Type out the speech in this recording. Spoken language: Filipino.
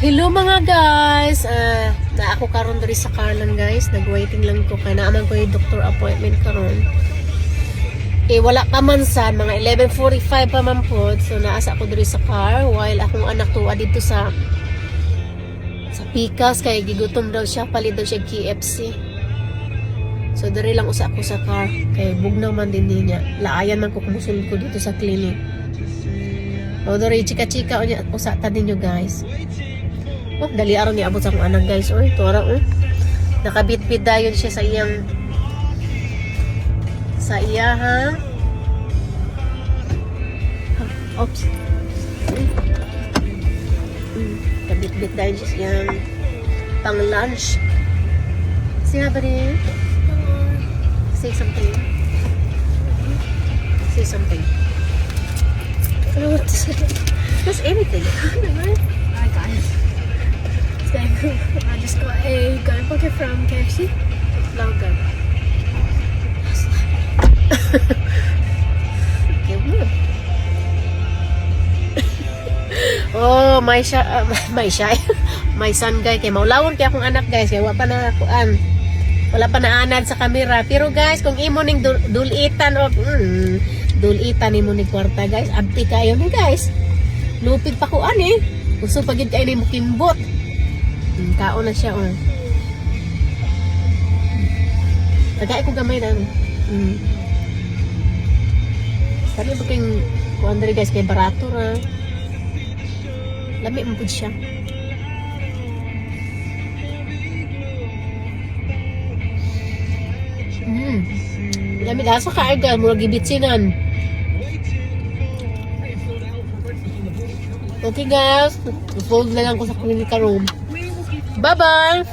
Hello mga guys. Na ako karon diri sa Carlan guys. Nag-waiting lang ko kay naaman ko yung doctor appointment karon. Wala pa man sad, mga 11:45 pa man po. So naasa ako diri sa car while akong anak tuwa dito sa Pikas kay gigutom daw siya, palit daw siya KFC. So diri lang usa ako sa car kay bugnaw man din niya. Laayan man ko kumusul ko dito sa clinic. O diri chika-chika usa ta ninyo guys. Oh, dali araw ni abot sa akong anak guys. Oy, tora nakabit-bit dayon siya sa iya ha. Oops. Kabit-bit dayon siya siyang pang lunch. Siya ba rin? Say something. Say something. I don't know what to say. Just anything. Hi guys. Today I just got a gun bucket from KFC. Louder. Okay, good. Oh, my son guys, kay maulawon kay akong anak guys, kay wala pa na kuan. Wala pa naanad sa camera. Pero guys, kung imo ning dulitan o dulitan nimo ni kwarta guys, abti kayo ni guys. Lupit pa kuan eh. Gusto pa gid kay nimo kimbot. Kaon na siya oh. Tagay ko gamay na. Sabi ba kayong kuan diri guys, kay barato ra. Lami mo pud siya. Lami asa ka aga mo gibitsinan. Okay guys, fold na lang ko sa clinic room. Bye-bye!